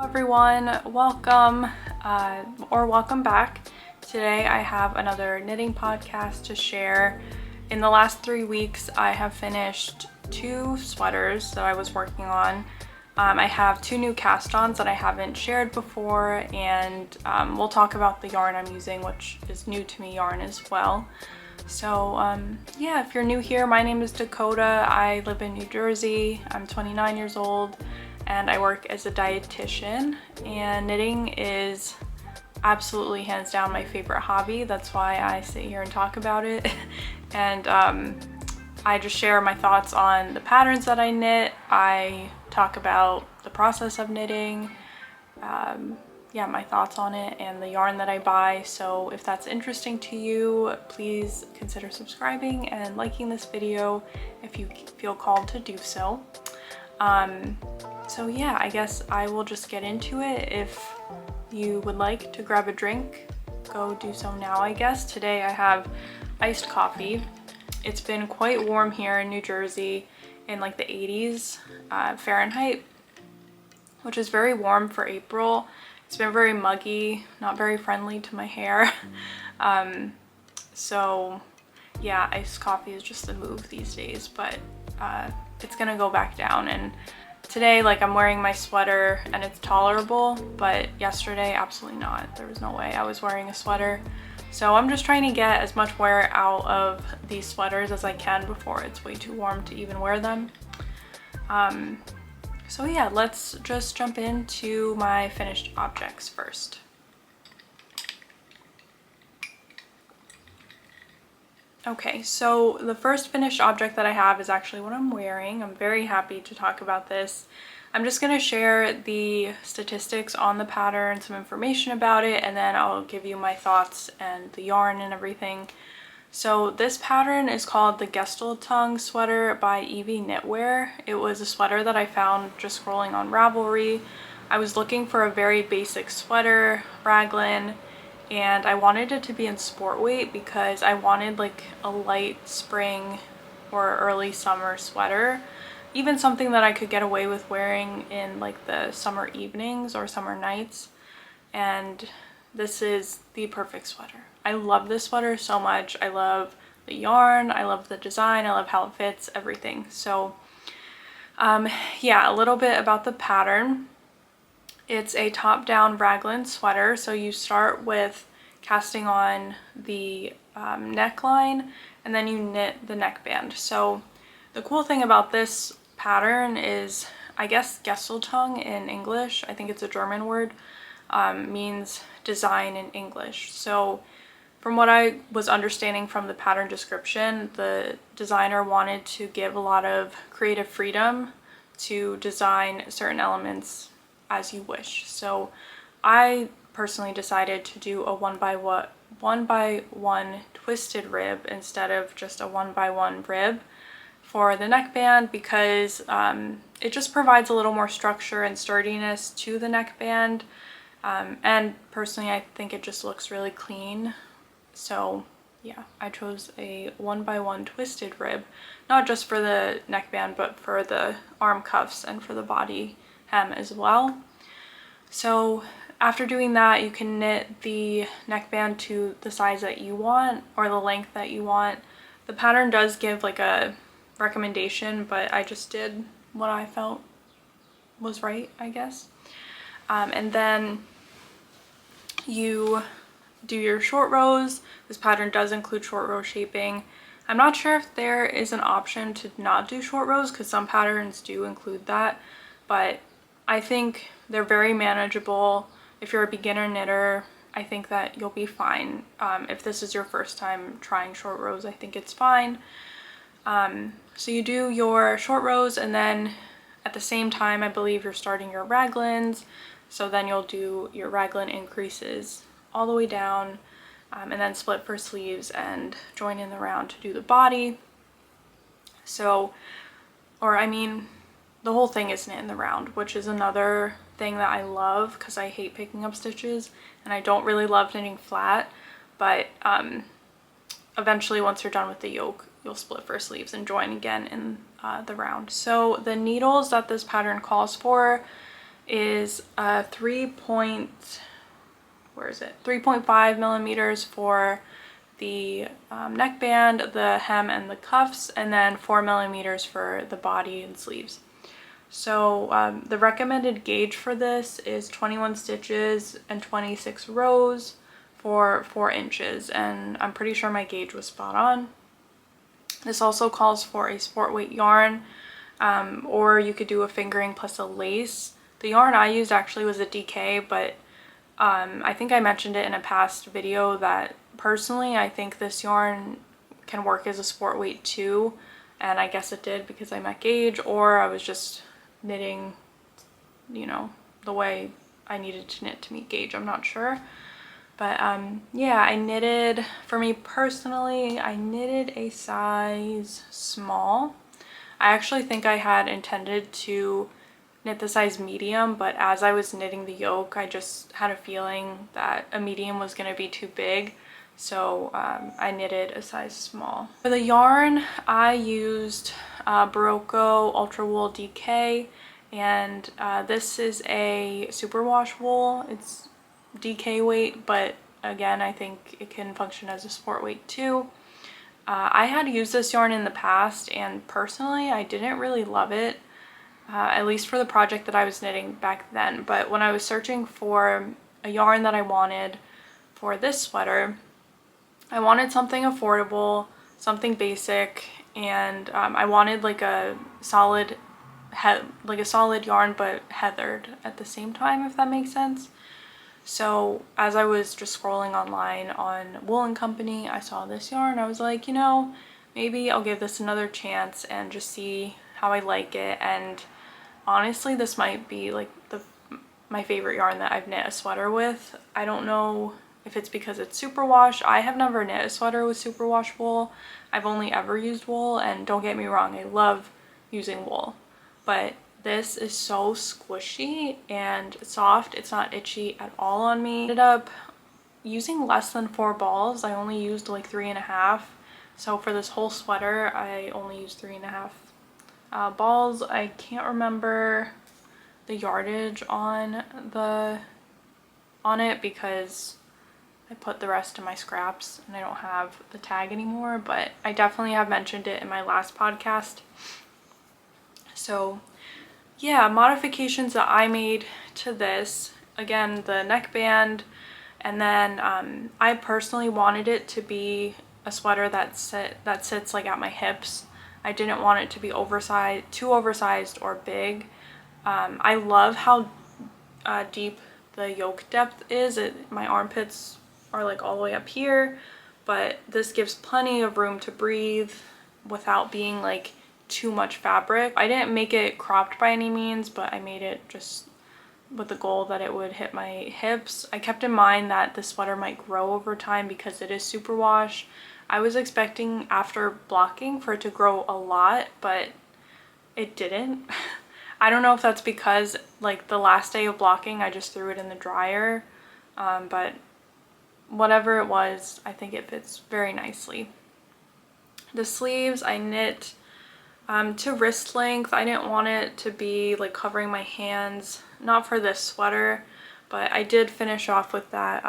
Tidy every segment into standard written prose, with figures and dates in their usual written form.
everyone, welcome or welcome back. Today I have another knitting podcast to share. In the last 3 weeks I have finished 2 sweaters that I was working on. I have 2 new cast-ons that I haven't shared before, and we'll talk about the yarn I'm using, which is new to me yarn as well. So yeah, if you're new here, my name is Dakota. I live in New Jersey. I'm 29 years old and I work as a dietitian, and knitting is absolutely hands down my favorite hobby. That's why I sit here and talk about it. And I just share my thoughts on the patterns that I knit. I talk about the process of knitting, yeah, my thoughts on it and the yarn that I buy. So if that's interesting to you, please consider subscribing and liking this video if you feel called to do so. So yeah, I guess I will just get into it. If you would like to grab a drink, go do so now, I guess. Today I have iced coffee. It's been quite warm here in New Jersey, in like the 80s Fahrenheit, which is very warm for April. It's been very muggy, not very friendly to my hair. So yeah, iced coffee is just the move these days, but it's gonna go back down. And today, like, I'm wearing my sweater and it's tolerable, but yesterday, absolutely not. There was no way I was wearing a sweater. So I'm just trying to get as much wear out of these sweaters as I can before it's way too warm to even wear them. So yeah, let's just jump into my finished objects first. Okay, so the first finished object that I have is actually what I'm wearing. I'm very happy to talk about this. I'm just going to share the statistics on the pattern, some information about it, and then I'll give you my thoughts and the yarn and everything. So this pattern is called the Gestl Tongue sweater by EvieKnitwear. It was a sweater that I found just scrolling on Ravelry. I was looking for a very basic sweater, raglan, and I wanted it to be in sport weight because I wanted like a light spring or early summer sweater. Even something that I could get away with wearing in like the summer evenings or summer nights. And this is the perfect sweater. I love this sweater so much. I love the yarn, I love the design, I love how it fits, everything. So yeah, a little bit about the pattern. It's a top-down raglan sweater, so you start with casting on the neckline and then you knit the neckband. So the cool thing about this pattern is, I guess Gestl Tongue in English, I think it's a German word, means design in English. So from what I was understanding from the pattern description, the designer wanted to give a lot of creative freedom to design certain elements as you wish. So I personally decided to do a one by one twisted rib instead of just a 1x1 rib for the neckband, because it just provides a little more structure and sturdiness to the neckband, and personally I think it just looks really clean. So yeah, I chose a 1x1 twisted rib, not just for the neckband but for the arm cuffs and for the body hem as well. So after doing that, you can knit the neckband to the size that you want or the length that you want. The pattern does give like a recommendation, but I just did what I felt was right, I guess. And then you do your short rows. This pattern does include short row shaping. I'm not sure if there is an option to not do short rows, because some patterns do include that, but I think they're very manageable. If you're a beginner knitter, I think that you'll be fine. If this is your first time trying short rows, I think it's fine. So you do your short rows, and then at the same time, I believe you're starting your raglans. So then you'll do your raglan increases all the way down, and then split for sleeves and join in the round to do the body. So, or I mean, the whole thing is knit in the round, which is another thing that I love because I hate picking up stitches and I don't really love knitting flat. But eventually, once you're done with the yoke, you'll split for sleeves and join again in the round. So the needles that this pattern calls for is 3.5 millimeters for the neckband, the hem, and the cuffs, and then 4 millimeters for the body and sleeves. So the recommended gauge for this is 21 stitches and 26 rows for 4 inches, and I'm pretty sure my gauge was spot on. This also calls for a sport weight yarn, or you could do a fingering plus a lace. The yarn I used actually was a DK, but I think I mentioned it in a past video that personally I think this yarn can work as a sport weight too, and I guess it did because I met gauge, or I was just knitting, you know, the way I needed to knit to meet gauge. I'm not sure. But yeah, I knitted, for me personally, I knitted a size small. I actually think I had intended to knit the size medium, but as I was knitting the yoke, I just had a feeling that a medium was going to be too big. So I knitted a size small. For the yarn, I used Barocco Ultra Wool DK, and this is a superwash wool. It's DK weight, but again, I think it can function as a sport weight too. I had used this yarn in the past, and personally I didn't really love it, at least for the project that I was knitting back then. But when I was searching for a yarn that I wanted for this sweater, I wanted something affordable, something basic, and I wanted like a solid yarn but heathered at the same time, if that makes sense. So as I was just scrolling online on Wool & Company, I saw this yarn. I was like, you know, maybe I'll give this another chance and just see how I like it. And honestly, this might be like my favorite yarn that I've knit a sweater with. I don't know if it's because it's superwash. I have never knit a sweater with superwash wool. I've only ever used wool, and don't get me wrong, I love using wool. But this is so squishy and soft. It's not itchy at all on me. I ended up using less than 4 balls. I only used like 3.5. So for this whole sweater, I only used 3.5 balls. I can't remember the yardage on it because I put the rest in my scraps and I don't have the tag anymore, but I definitely have mentioned it in my last podcast. So yeah, modifications that I made to this, again, the neckband, and then I personally wanted it to be a sweater that sits like at my hips. I didn't want it to be oversized, too oversized or big. I love how deep the yoke depth is. My armpits are like all the way up here, but this gives plenty of room to breathe without being like too much fabric. I didn't make it cropped by any means, but I made it just with the goal that it would hit my hips. I kept in mind that the sweater might grow over time because it is superwash. I was expecting after blocking for it to grow a lot, but it didn't. I don't know if that's because like the last day of blocking I just threw it in the dryer, but whatever it was, I think it fits very nicely. The sleeves I knit to wrist length. I didn't want it to be like covering my hands, not for this sweater, but I did finish off with that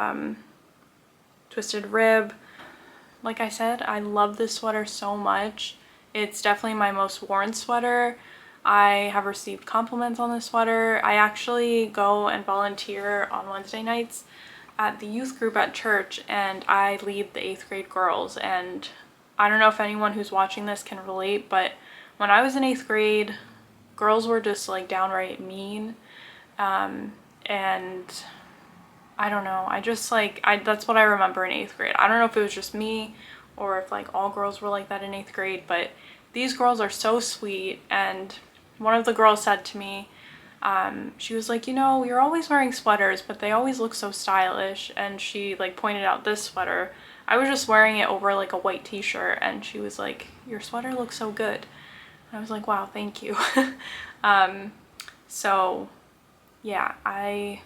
twisted rib. Like I said, I love this sweater so much. It's definitely my most worn sweater. I have received compliments on this sweater. I actually go and volunteer on Wednesday nights at the youth group at church, and I lead the 8th grade girls, and I don't know if anyone who's watching this can relate, but when I was in 8th grade, girls were just like downright mean, and I don't know, I just like, that's what I remember in 8th grade. I don't know if it was just me or if like all girls were like that in 8th grade, but these girls are so sweet. And one of the girls said to me, she was like, you know, you're always wearing sweaters, but they always look so stylish. And she like pointed out this sweater. I was just wearing it over like a white t-shirt, and she was like, your sweater looks so good. And I was like, wow, thank you. So yeah, I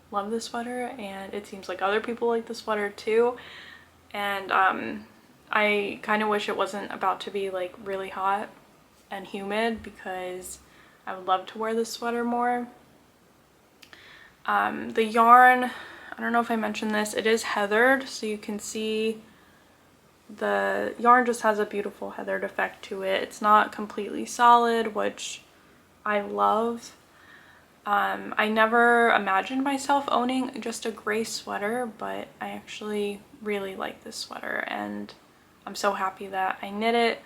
love this sweater, and it seems like other people like the sweater too. And I kind of wish it wasn't about to be like really hot and humid, because I would love to wear this sweater more. The yarn, I don't know if I mentioned this, it is heathered, so you can see the yarn just has a beautiful heathered effect to it. It's not completely solid, which I love. I never imagined myself owning just a gray sweater, but I actually really like this sweater and I'm so happy that I knit it.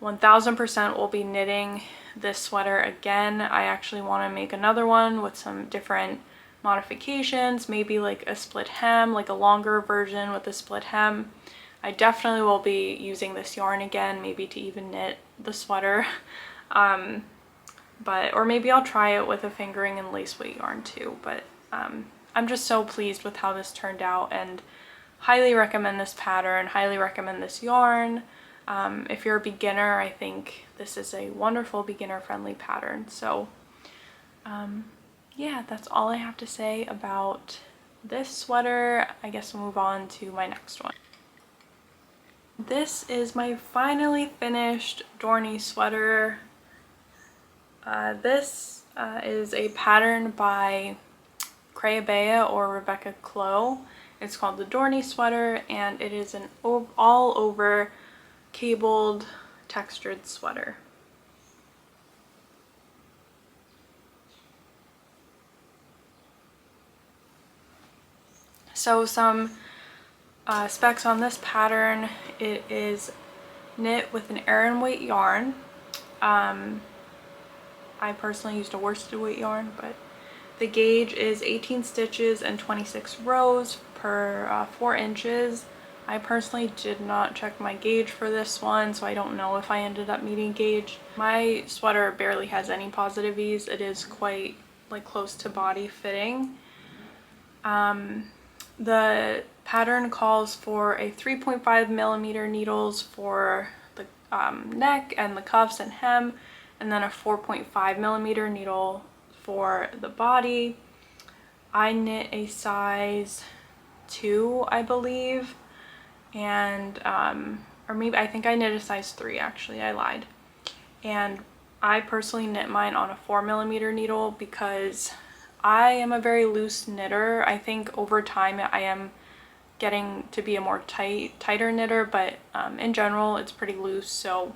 1000% will be knitting this sweater again. I actually want to make another one with some different modifications, maybe like a split hem, like a longer version with a split hem. I definitely will be using this yarn again, maybe to even knit the sweater. Or maybe I'll try it with a fingering and lace weight yarn too, but I'm just so pleased with how this turned out and highly recommend this pattern, highly recommend this yarn. If you're a beginner, I think this is a wonderful beginner-friendly pattern. So yeah, that's all I have to say about this sweater. I guess we'll move on to my next one. This is my finally finished Dorny sweater. This is a pattern by Craybea or Rebecca Clow. It's called the Dorny sweater and it is an all over cabled textured sweater. So some specs on this pattern: it is knit with an Aran weight yarn. I personally used a worsted weight yarn, but the gauge is 18 stitches and 26 rows per 4 inches. I personally did not check my gauge for this one, so I don't know if I ended up meeting gauge. My sweater barely has any positive ease. It is quite like close to body fitting. The pattern calls for a 3.5 millimeter needles for the neck and the cuffs and hem, and then a 4.5 millimeter needle for the body. I knit a size 2, I believe, and or maybe I think I knit a size 3 actually, I lied. And I personally knit mine on a 4 millimeter needle because I am a very loose knitter. I think over time I am getting to be a more tighter knitter, but in general it's pretty loose, so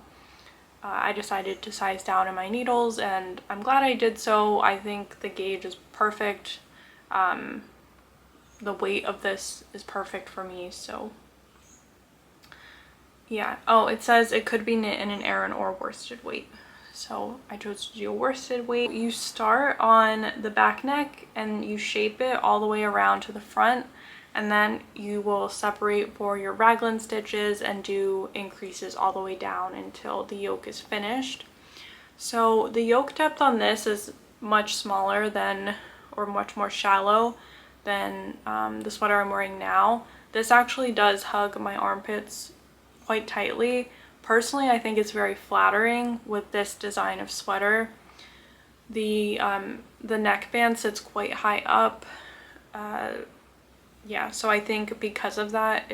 I decided to size down in my needles and I'm glad I did so. I think the gauge is perfect. The weight of this is perfect for me, so yeah. Oh, it says it could be knit in an Aran or worsted weight, so I chose to do a worsted weight. You start on the back neck and you shape it all the way around to the front, and then you will separate for your raglan stitches and do increases all the way down until the yoke is finished. So the yoke depth on this is much smaller than, or much more shallow than the sweater I'm wearing now. This actually does hug my armpits quite tightly. Personally, I think it's very flattering with this design of sweater. The neckband sits quite high up. Yeah, so I think because of that,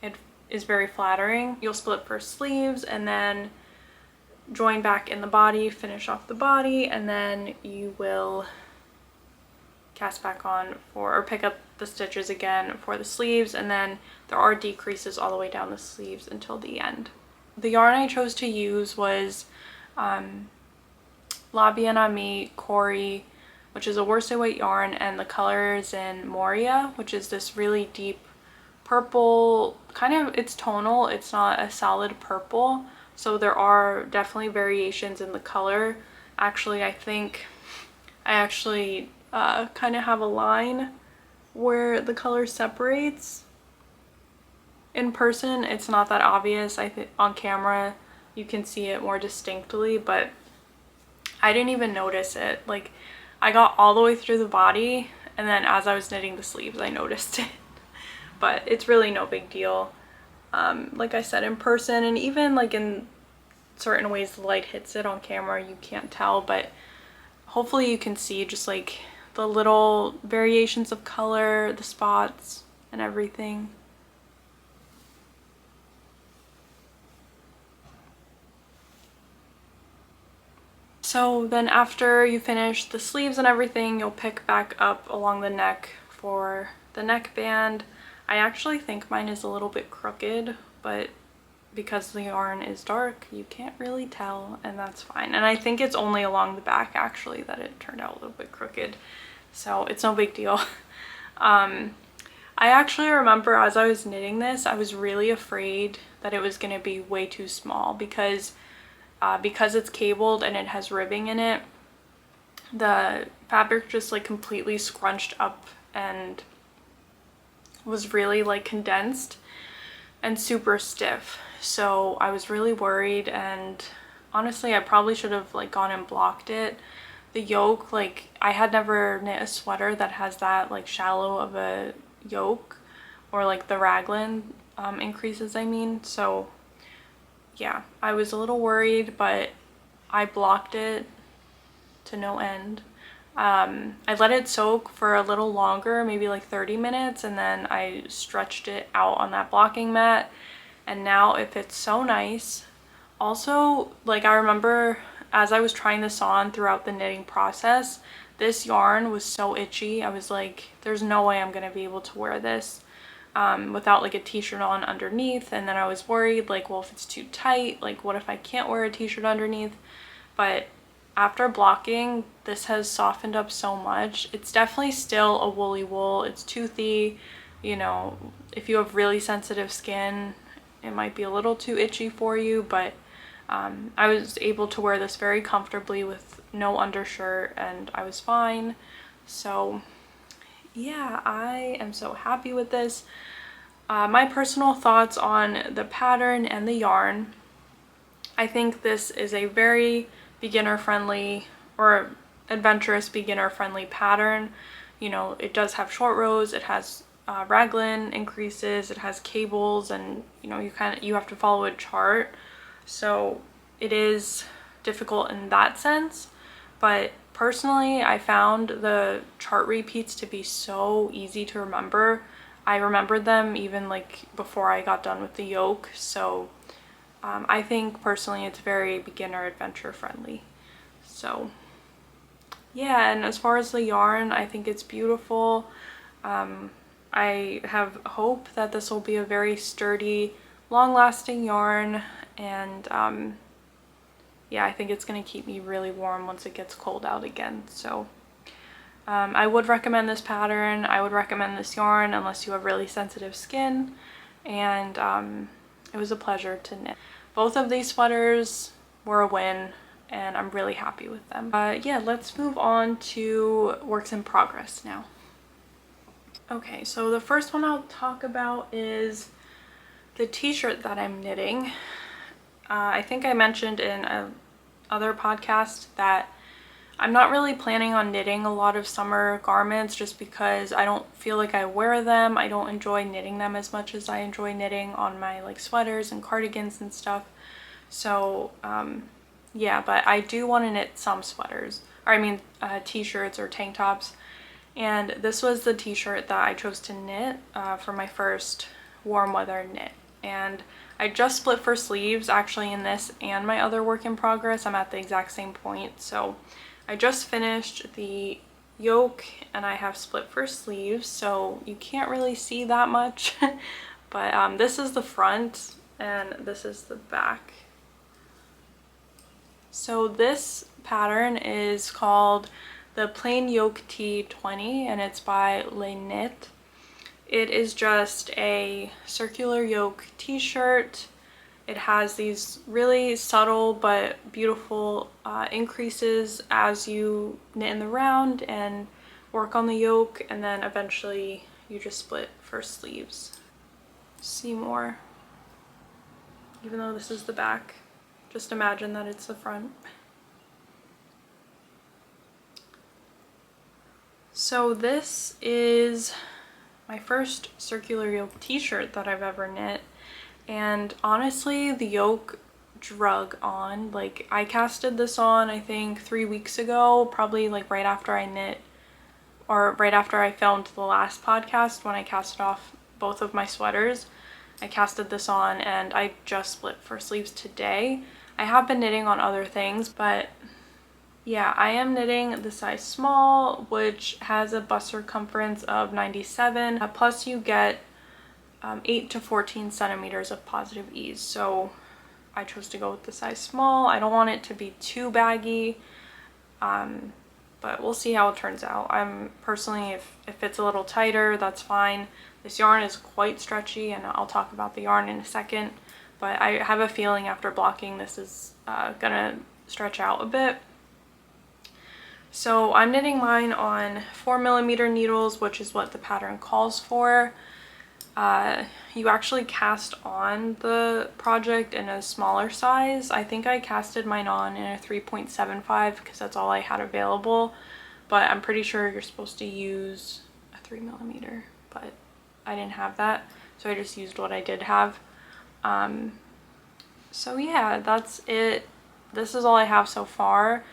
it is very flattering. You'll split for sleeves and then join back in the body, finish off the body, and then you will cast back on for, or pick up the stitches again for the sleeves, and then there are decreases all the way down the sleeves until the end. The yarn I chose to use was La Bien Ami Cori, which is a worsted weight yarn, and the color is in Moria, which is this really deep purple, kind of, it's tonal, it's not a solid purple, so there are definitely variations in the color. Actually, I think I actually kind of have a line where the color separates. In person, it's not that obvious. I think on camera you can see it more distinctly, but I didn't even notice it. Like, I got all the way through the body, and then as I was knitting the sleeves, I noticed it. But it's really no big deal. Like I said, in person, and even like in certain ways the light hits it on camera, you can't tell, but hopefully you can see just like the little variations of color, the spots, and everything. So then after you finish the sleeves and everything, you'll pick back up along the neck for the neckband. I actually think mine is a little bit crooked, but because the yarn is dark, you can't really tell, and that's fine. And I think it's only along the back actually that it turned out a little bit crooked, so it's no big deal. I actually remember as I was knitting this, I was really afraid that it was going to be way too small because it's cabled and it has ribbing in it. The fabric just like completely scrunched up and was really like condensed and super stiff. So I was really worried, and honestly I probably should have like gone and blocked it. The yoke, like I had never knit a sweater that has that like shallow of a yoke, or like the raglan increases, I mean. So yeah, I was a little worried, but I blocked it to no end. I let it soak for a little longer, maybe like 30 minutes, and then I stretched it out on that blocking mat, and now it fits so nice. Also, like I remember as I was trying this on throughout the knitting process, this yarn was so itchy. I was like, there's no way I'm gonna be able to wear this without like a t-shirt on underneath. And then I was worried, like, well, if it's too tight, like what if I can't wear a t-shirt underneath? But after blocking, this has softened up so much. It's definitely still a woolly wool. It's toothy, you know, if you have really sensitive skin, it might be a little too itchy for you, but I was able to wear this very comfortably with no undershirt, and I was fine. So yeah, I am so happy with this. My personal thoughts on the pattern and the yarn. I think this is a very beginner friendly or adventurous beginner friendly pattern. You know, it does have short rows, it has raglan increases, it has cables, and you know, you have to follow a chart. So it is difficult in that sense, but personally I found the chart repeats to be so easy to remember. I remembered them even like before I got done with the yoke. So I think personally it's very beginner adventure friendly. So yeah, and as far as the yarn, I think it's beautiful. I have hope that this will be a very sturdy, long-lasting yarn, and yeah, I think it's going to keep me really warm once it gets cold out again. So I would recommend this pattern. I would recommend this yarn unless you have really sensitive skin, and it was a pleasure to knit. Both of these sweaters were a win, and I'm really happy with them. Yeah, let's move on to works in progress now. Okay, so the first one I'll talk about is the t-shirt that I'm knitting. I think I mentioned in other podcast that I'm not really planning on knitting a lot of summer garments just because I don't feel like I wear them. I don't enjoy knitting them as much as I enjoy knitting on my like sweaters and cardigans and stuff. So yeah, but I do want to knit some sweaters, or I mean t-shirts or tank tops. And this was the t-shirt that I chose to knit for my first warm weather knit. And I just split for sleeves actually in this and my other work in progress. I'm at the exact same point. So I just finished the yoke and I have split for sleeves, so you can't really see that much. But this is the front and this is the back. So this pattern is called the Plain Yoke T20 and it's by LeKnit. It is just a circular yoke t-shirt. It has these really subtle but beautiful increases as you knit in the round and work on the yoke, and then eventually you just split for sleeves. See more. Even though this is the back, just imagine that it's the front. So this is my first circular yoke t-shirt that I've ever knit, and honestly the yoke drug on. Like I casted this on I think 3 weeks ago, probably like right after I knit, or right after I filmed the last podcast when I casted off both of my sweaters. I casted this on and I just split for sleeves today. I have been knitting on other things, but Yeah, I am knitting the size small, which has a bust circumference of 97, plus you get 8 to 14 centimeters of positive ease. So I chose to go with the size small. I don't want it to be too baggy, but we'll see how it turns out. I'm personally, if it's a little tighter, that's fine. This yarn is quite stretchy, and I'll talk about the yarn in a second, but I have a feeling after blocking this is gonna stretch out a bit. So I'm knitting mine on 4mm needles, which is what the pattern calls for. You actually cast on the project in a smaller size. I think I casted mine on in a 3.75 because that's all I had available, but I'm pretty sure you're supposed to use a 3mm, but I didn't have that, so I just used what I did have. So yeah, that's it. This is all I have so far.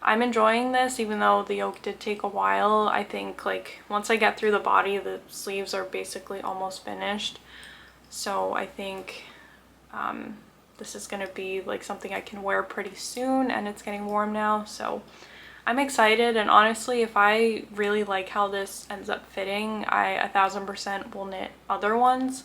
I'm enjoying this, even though the yoke did take a while. I think like once I get through the body, the sleeves are basically almost finished. So I think this is going to be like something I can wear pretty soon, and it's getting warm now. So I'm excited, and honestly, if I really like how this ends up fitting, I 1000% will knit other ones.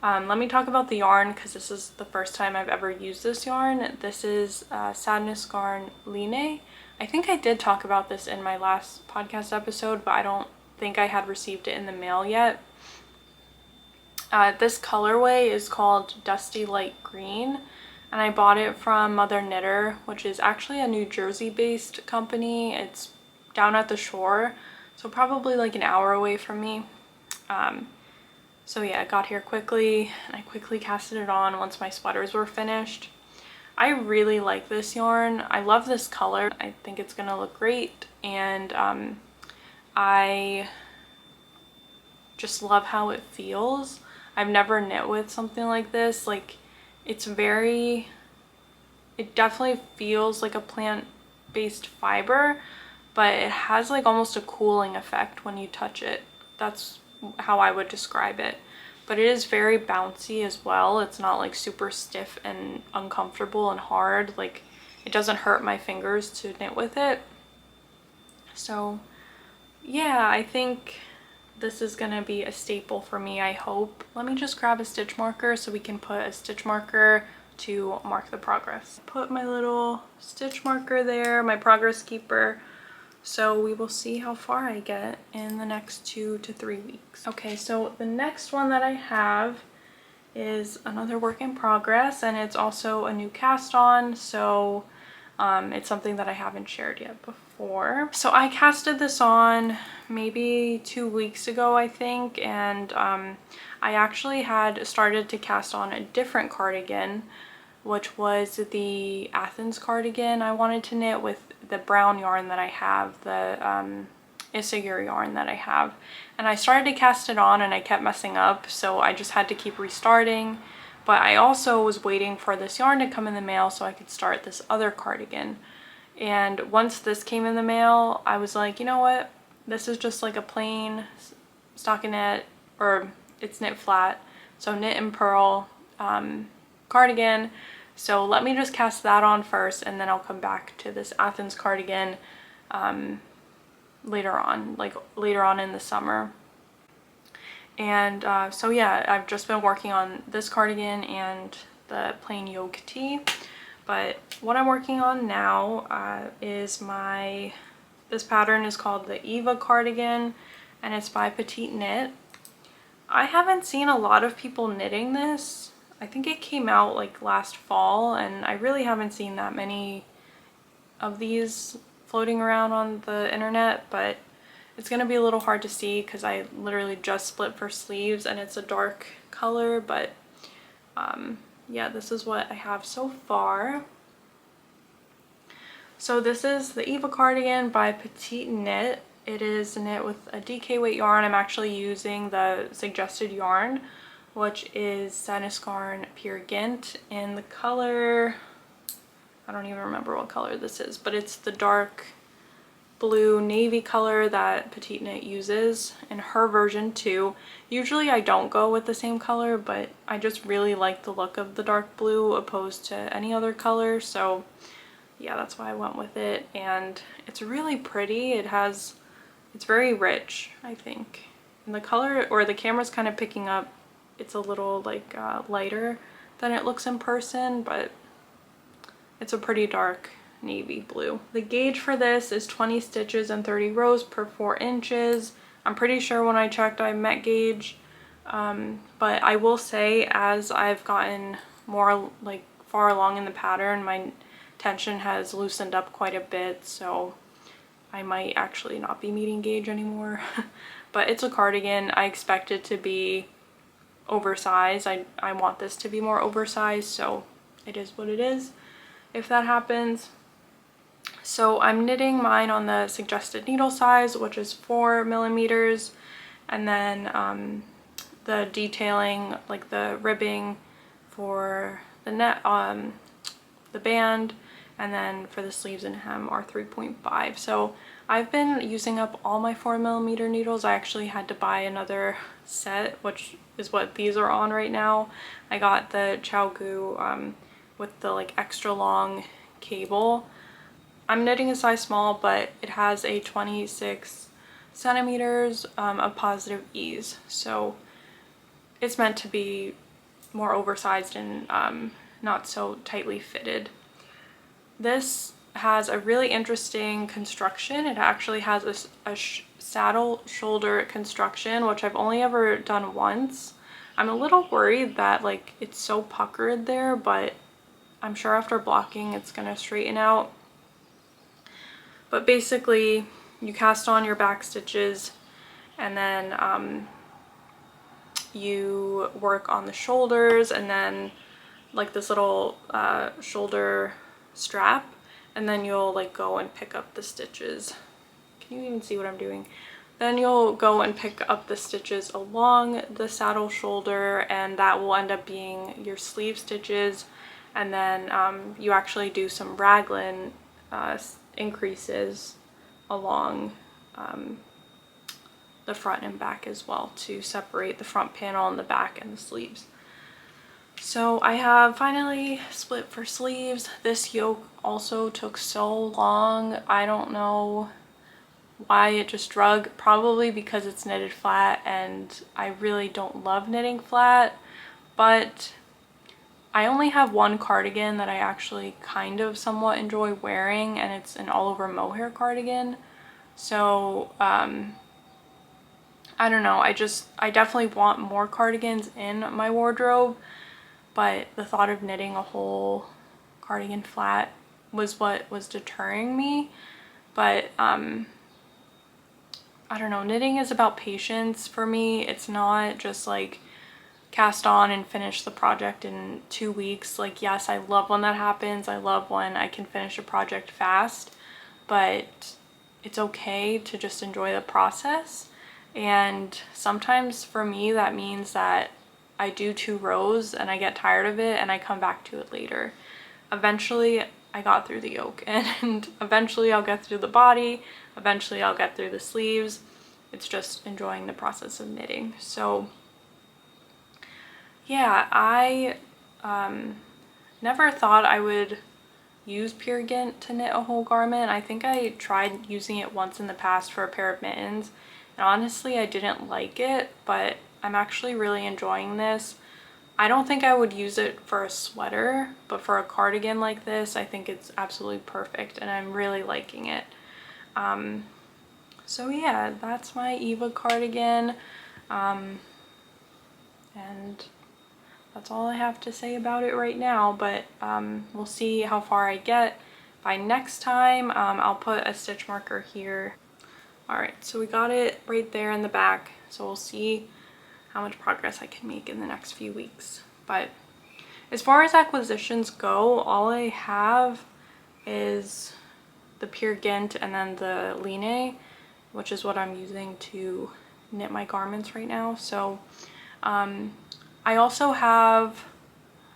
Let me talk about the yarn because this is the first time I've ever used this yarn. This is Sadness Yarn LeKnit. I think I did talk about this in my last podcast episode, but I don't think I had received it in the mail yet. This colorway is called Dusty Light Green, and I bought it from Mother Knitter, which is actually a New Jersey based company. It's down at the shore, so probably like an hour away from me. So yeah, I got here quickly, and I quickly casted it on once my sweaters were finished. I really like this yarn. I love this color. I think it's gonna look great, and I just love how it feels. I've never knit with something like this. Like, it definitely feels like a plant-based fiber, but it has like almost a cooling effect when you touch it. That's how I would describe it. But it is very bouncy as well. It's not like super stiff and uncomfortable and hard. Like, it doesn't hurt my fingers to knit with it. So yeah, I think this is gonna be a staple for me, I hope. Let me just grab a stitch marker so we can put a stitch marker to mark the progress. Put my little stitch marker there, my progress keeper. So we will see how far I get in the next 2 to 3 weeks. Okay, so the next one that I have is another work in progress, and it's also a new cast on, so it's something that I haven't shared yet before. So I casted this on maybe 2 weeks ago, I think, and I actually had started to cast on a different cardigan, which was the Athens cardigan I wanted to knit with the brown yarn that I have, the Issagur yarn that I have. And I started to cast it on and I kept messing up, so I just had to keep restarting. But I also was waiting for this yarn to come in the mail so I could start this other cardigan. And once this came in the mail, I was like, you know what? This is just like a plain stockinette, or it's knit flat, so knit and purl cardigan. So let me just cast that on first, and then I'll come back to this Athens cardigan later on in the summer. And so yeah, I've just been working on this cardigan and the plain yoke tee. But what I'm working on now is this pattern is called the Eva Cardigan, and it's by PetiteKnit. I haven't seen a lot of people knitting this. I think it came out like last fall, and I really haven't seen that many of these floating around on the internet, but it's gonna be a little hard to see because I literally just split for sleeves and it's a dark color, but yeah, this is what I have so far. So this is the Eva Cardigan by PetiteKnit. It is knit with a DK weight yarn. I'm actually using the suggested yarn, which is Sadness Yarn Pure Gint, in the color, I don't even remember what color this is, but it's the dark blue navy color that PetiteKnit uses in her version too. Usually I don't go with the same color, but I just really like the look of the dark blue opposed to any other color, so yeah, that's why I went with it. And it's really pretty. It's very rich, I think. And the color, or the camera's kind of picking up, it's a little like lighter than it looks in person, but it's a pretty dark navy blue. The gauge for this is 20 stitches and 30 rows per 4 inches. I'm pretty sure when I checked I met gauge, but I will say as I've gotten more like far along in the pattern, my tension has loosened up quite a bit, so I might actually not be meeting gauge anymore. But it's a cardigan. I expect it to be oversized. I want this to be more oversized, so it is what it is if that happens. So I'm knitting mine on the suggested needle size, which is 4 millimeters, and then the detailing, like the ribbing for the net, the band, and then for the sleeves and hem are 3.5. So I've been using up all my 4 millimeter needles. I actually had to buy another set, which is what these are on right now. I got the Chow with the like extra long cable. I'm knitting a size small, but it has a 26 centimeters of positive ease. So it's meant to be more oversized and not so tightly fitted. This has a really interesting construction. It actually has a saddle shoulder construction, which I've only ever done once. I'm a little worried that like it's so puckered there, but I'm sure after blocking it's gonna straighten out. But basically you cast on your back stitches and then you work on the shoulders and then like this little shoulder strap, and then you'll like go and pick up the stitches. Can you even see what I'm doing? Then you'll go and pick up the stitches along the saddle shoulder, and that will end up being your sleeve stitches. And then you actually do some raglan increases along the front and back as well to separate the front panel and the back and the sleeves. So I have finally split for sleeves. This yoke also took so long. I don't know why it just drug, probably because it's knitted flat and I really don't love knitting flat, but I only have one cardigan that I actually kind of somewhat enjoy wearing, and it's an all over mohair cardigan. So I don't know, I definitely want more cardigans in my wardrobe, but the thought of knitting a whole cardigan flat was what was deterring me. But I don't know, knitting is about patience for me. It's not just like cast on and finish the project in 2 weeks. Like, yes, I love when that happens. I love when I can finish a project fast, but it's okay to just enjoy the process. And sometimes for me that means that I do 2 rows and I get tired of it and I come back to it later. Eventually I got through the yoke, and eventually I'll get through the body, eventually I'll get through the sleeves. It's just enjoying the process of knitting. So yeah, I never thought I would use Pure Gint to knit a whole garment. I think I tried using it once in the past for a pair of mittens, and honestly I didn't like it, but I'm actually really enjoying this. I don't think I would use it for a sweater, but for a cardigan like this, I think it's absolutely perfect and I'm really liking it. So yeah, that's my Eva cardigan. And that's all I have to say about it right now, but we'll see how far I get. By next time, I'll put a stitch marker here. Alright, so we got it right there in the back, so we'll see how much progress I can make in the next few weeks. But as far as acquisitions go, all I have is the Pure Gint and then the LeKnit, which is what I'm using to knit my garments right now. So I also have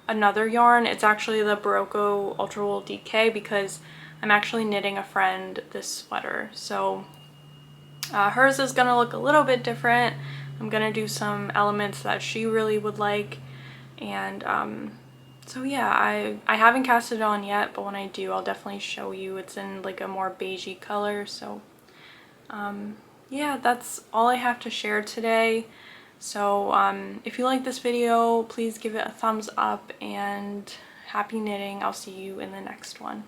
another yarn. It's actually the Barocco Ultra Wool DK, because I'm actually knitting a friend this sweater. So hers is gonna look a little bit different. I'm gonna do some elements that she really would like, and So yeah, I haven't casted it on yet, but when I do, I'll definitely show you. It's in like a more beigey color. So yeah, that's all I have to share today. So if you like this video, please give it a thumbs up, and happy knitting. I'll see you in the next one.